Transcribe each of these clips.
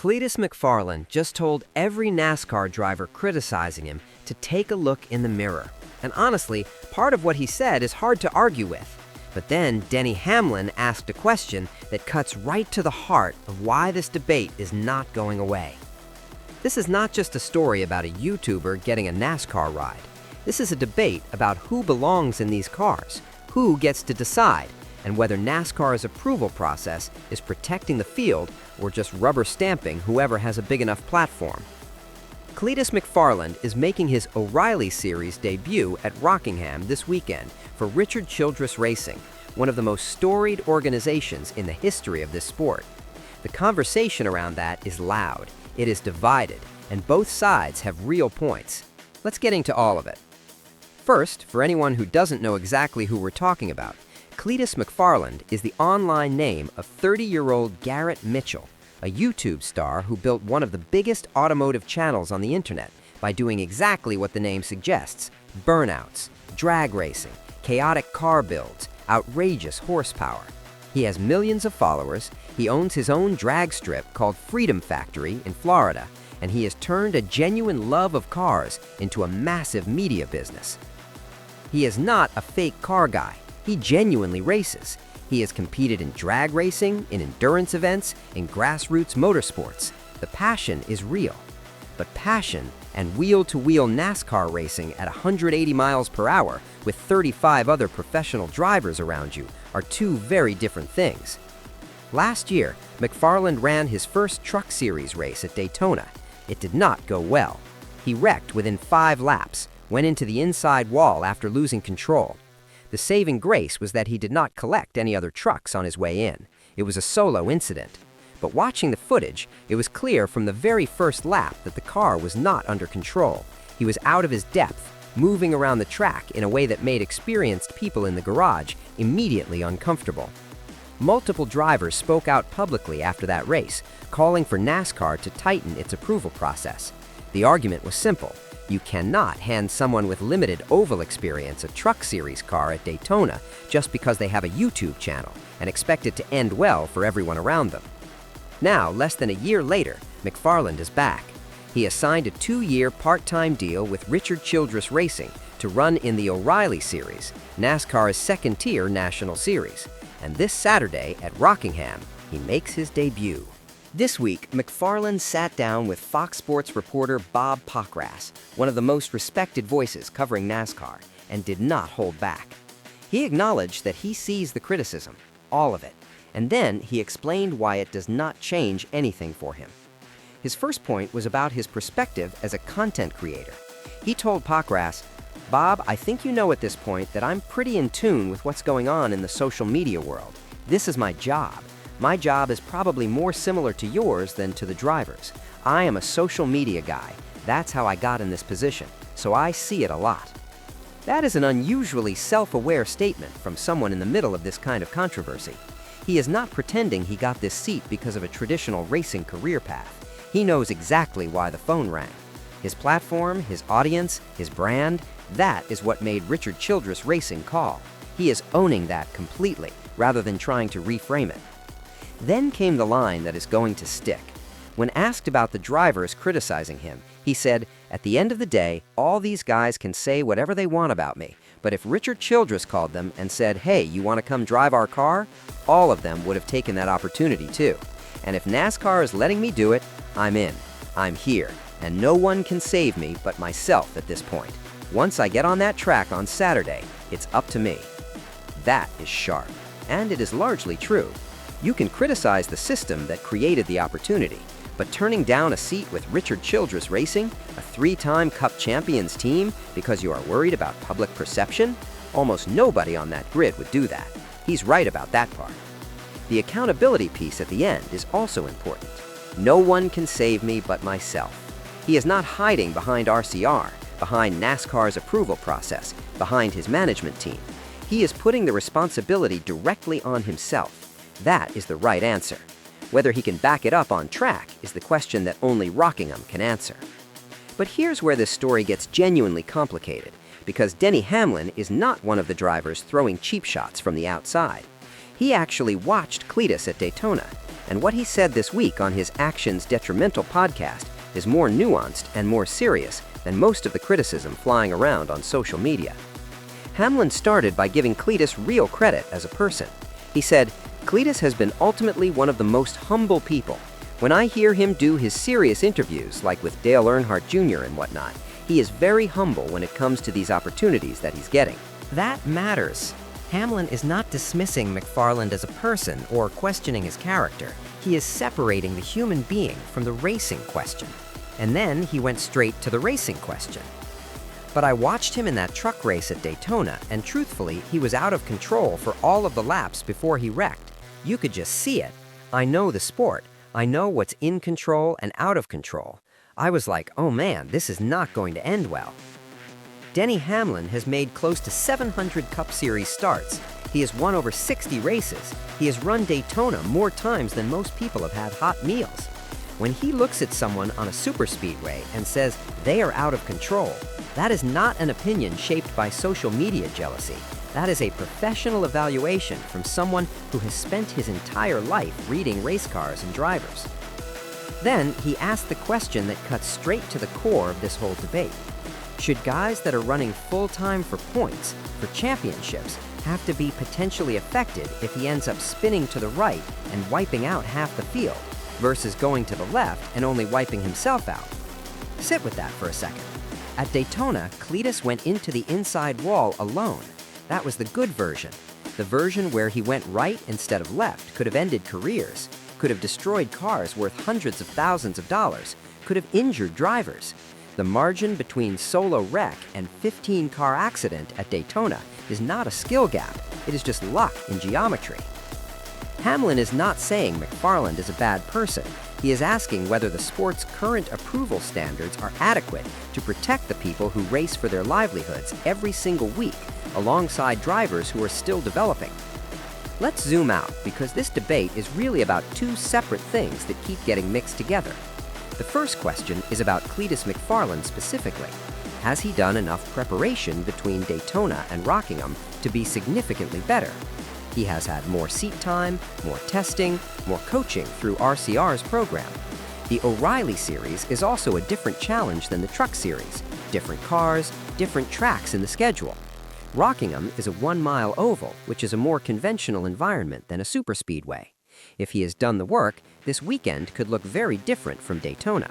Cleetus McFarland just told every NASCAR driver criticizing him to take a look in the mirror. And honestly, part of what he said is hard to argue with. But then Denny Hamlin asked a question that cuts right to the heart of why this debate is not going away. This is not just a story about a YouTuber getting a NASCAR ride. This is a debate about who belongs in these cars, who gets to decide, and whether NASCAR's approval process is protecting the field or just rubber stamping whoever has a big enough platform. Cleetus McFarland is making his O'Reilly Series debut at Rockingham this weekend for Richard Childress Racing, one of the most storied organizations in the history of this sport. The conversation around that is loud, it is divided, and both sides have real points. Let's get into all of it. First, for anyone who doesn't know exactly who we're talking about, Cleetus McFarland is the online name of 30-year-old Garrett Mitchell, a YouTube star who built one of the biggest automotive channels on the internet by doing exactly what the name suggests: burnouts, drag racing, chaotic car builds, outrageous horsepower. He has millions of followers, he owns his own drag strip called Freedom Factory in Florida, and he has turned a genuine love of cars into a massive media business. He is not a fake car guy. He genuinely races. He has competed in drag racing, in endurance events, in grassroots motorsports. The passion is real. But passion and wheel-to-wheel NASCAR racing at 180 miles per hour with 35 other professional drivers around you are two very different things. Last year, McFarland ran his first Truck Series race at Daytona. It did not go well. He wrecked within 5 laps, went into the inside wall after losing control. The saving grace was that he did not collect any other trucks on his way in. It was a solo incident. But watching the footage, it was clear from the very first lap that the car was not under control. He was out of his depth, moving around the track in a way that made experienced people in the garage immediately uncomfortable. Multiple drivers spoke out publicly after that race, calling for NASCAR to tighten its approval process. The argument was simple. You cannot hand someone with limited oval experience a Truck Series car at Daytona just because they have a YouTube channel and expect it to end well for everyone around them. Now, less than a year later, McFarland is back. He has signed a 2-year part-time deal with Richard Childress Racing to run in the O'Reilly Series, NASCAR's second-tier national series. And this Saturday at Rockingham, he makes his debut. This week, McFarland sat down with Fox Sports reporter Bob Pockrass, one of the most respected voices covering NASCAR, and did not hold back. He acknowledged that he sees the criticism, all of it, and then he explained why it does not change anything for him. His first point was about his perspective as a content creator. He told Pockrass, "Bob, I think you know at this point that I'm pretty in tune with what's going on in the social media world. This is my job. My job is probably more similar to yours than to the drivers. I am a social media guy. That's how I got in this position, so I see it a lot." That is an unusually self-aware statement from someone in the middle of this kind of controversy. He is not pretending he got this seat because of a traditional racing career path. He knows exactly why the phone rang. His platform, his audience, his brand, that is what made Richard Childress Racing call. He is owning that completely, rather than trying to reframe it. Then came the line that is going to stick. When asked about the drivers criticizing him, he said, "At the end of the day, all these guys can say whatever they want about me, but if Richard Childress called them and said, 'Hey, you want to come drive our car?' all of them would have taken that opportunity too. And if NASCAR is letting me do it, I'm in. I'm here, and no one can save me but myself at this point. Once I get on that track on Saturday, it's up to me." That is sharp, and it is largely true. You can criticize the system that created the opportunity, but turning down a seat with Richard Childress Racing, a 3-time Cup Champions team, because you are worried about public perception? Almost nobody on that grid would do that. He's right about that part. The accountability piece at the end is also important. No one can save me but myself. He is not hiding behind RCR, behind NASCAR's approval process, behind his management team. He is putting the responsibility directly on himself. That is the right answer. Whether he can back it up on track is the question that only Rockingham can answer. But here's where this story gets genuinely complicated, because Denny Hamlin is not one of the drivers throwing cheap shots from the outside. He actually watched Cleetus at Daytona, And what he said this week on his Actions Detrimental podcast is more nuanced and more serious than most of the criticism flying around on social media. Hamlin started by giving Cleetus real credit as a person. He said, "Cleetus has been ultimately one of the most humble people. When I hear him do his serious interviews, like with Dale Earnhardt Jr. and whatnot, he is very humble when it comes to these opportunities that he's getting." That matters. Hamlin is not dismissing McFarland as a person or questioning his character. He is separating the human being from the racing question. And then he went straight to the racing question. "But I watched him in that truck race at Daytona, and truthfully, he was out of control for all of the laps before he wrecked. You could just see it. I know the sport. I know what's in control and out of control. I was like, oh man, this is not going to end well." Denny Hamlin has made close to 700 Cup Series starts. He has won over 60 races. He has run Daytona more times than most people have had hot meals. When he looks at someone on a superspeedway and says they are out of control, that is not an opinion shaped by social media jealousy. That is a professional evaluation from someone who has spent his entire life reading race cars and drivers. Then he asked the question that cuts straight to the core of this whole debate. Should guys that are running full-time for points, for championships, have to be potentially affected if he ends up spinning to the right and wiping out half the field, versus going to the left and only wiping himself out? Sit with that for a second. At Daytona, Cleetus went into the inside wall alone. That was the good version. The version where he went right instead of left could have ended careers, could have destroyed cars worth hundreds of thousands of dollars, could have injured drivers. The margin between solo wreck and 15-car accident at Daytona is not a skill gap, it is just luck in geometry. Hamlin is not saying McFarland is a bad person. He is asking whether the sport's current approval standards are adequate to protect the people who race for their livelihoods every single week, alongside drivers who are still developing. Let's zoom out, because this debate is really about two separate things that keep getting mixed together. The first question is about Cleetus McFarland specifically. Has he done enough preparation between Daytona and Rockingham to be significantly better? He has had more seat time, more testing, more coaching through RCR's program. The O'Reilly Series is also a different challenge than the Truck Series. Different cars, different tracks in the schedule. Rockingham is a 1-mile oval, which is a more conventional environment than a superspeedway. If he has done the work, this weekend could look very different from Daytona.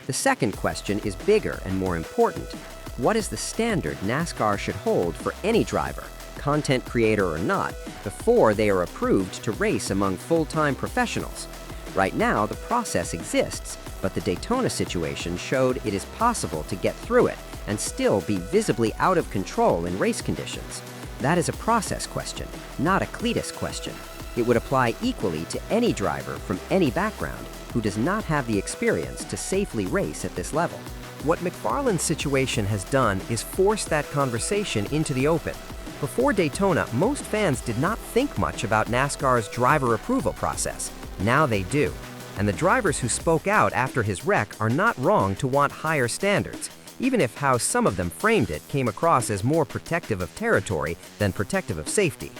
The second question is bigger and more important. What is the standard NASCAR should hold for any driver, content creator or not, before they are approved to race among full-time professionals? Right now, the process exists, but the Daytona situation showed it is possible to get through it and still be visibly out of control in race conditions. That is a process question, not a Cleetus question. It would apply equally to any driver from any background who does not have the experience to safely race at this level. What McFarland's situation has done is force that conversation into the open. Before Daytona, most fans did not think much about NASCAR's driver approval process. Now they do. And the drivers who spoke out after his wreck are not wrong to want higher standards, even if how some of them framed it came across as more protective of territory than protective of safety.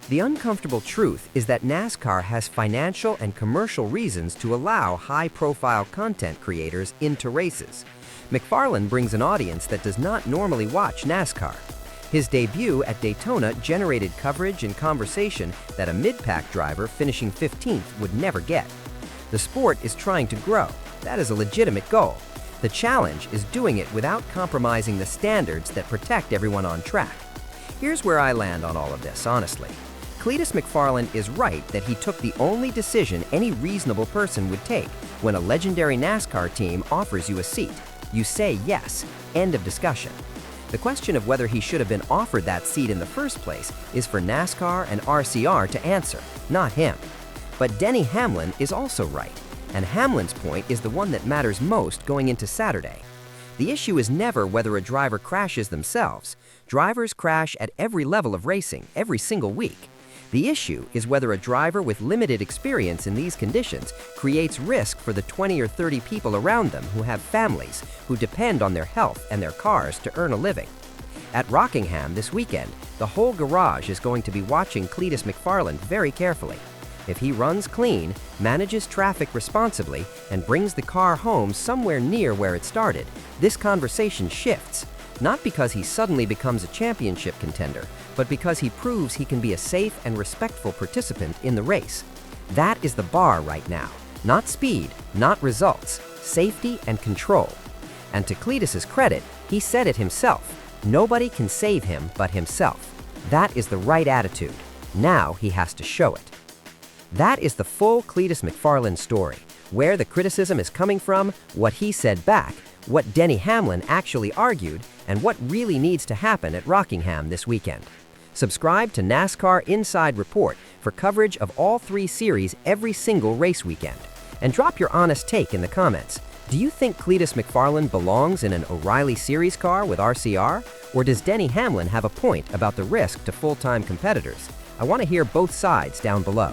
The uncomfortable truth is that NASCAR has financial and commercial reasons to allow high-profile content creators into races. McFarland brings an audience that does not normally watch NASCAR. His debut at Daytona generated coverage and conversation that a mid-pack driver finishing 15th would never get. The sport is trying to grow. That is a legitimate goal. The challenge is doing it without compromising the standards that protect everyone on track. Here's where I land on all of this, honestly. Cleetus McFarland is right that he took the only decision any reasonable person would take when a legendary NASCAR team offers you a seat. You say yes. End of discussion. The question of whether he should have been offered that seat in the first place is for NASCAR and RCR to answer, not him. But Denny Hamlin is also right, and Hamlin's point is the one that matters most going into Saturday. The issue is never whether a driver crashes themselves. Drivers crash at every level of racing, every single week. The issue is whether a driver with limited experience in these conditions creates risk for the 20 or 30 people around them who have families, who depend on their health and their cars to earn a living. At Rockingham this weekend, the whole garage is going to be watching Cleetus McFarland very carefully. If he runs clean, manages traffic responsibly, and brings the car home somewhere near where it started, this conversation shifts. Not because he suddenly becomes a championship contender, but because he proves he can be a safe and respectful participant in the race. That is the bar right now. Not speed, not results, safety and control. And to Cleetus's credit, he said it himself. Nobody can save him but himself. That is the right attitude. Now he has to show it. That is the full Cleetus McFarland story, where the criticism is coming from, what he said back, what Denny Hamlin actually argued, and what really needs to happen at Rockingham this weekend. Subscribe to NASCAR Inside Report for coverage of all 3 series every single race weekend. And drop your honest take in the comments. Do you think Cleetus McFarland belongs in an O'Reilly Series car with RCR? Or does Denny Hamlin have a point about the risk to full-time competitors? I want to hear both sides down below.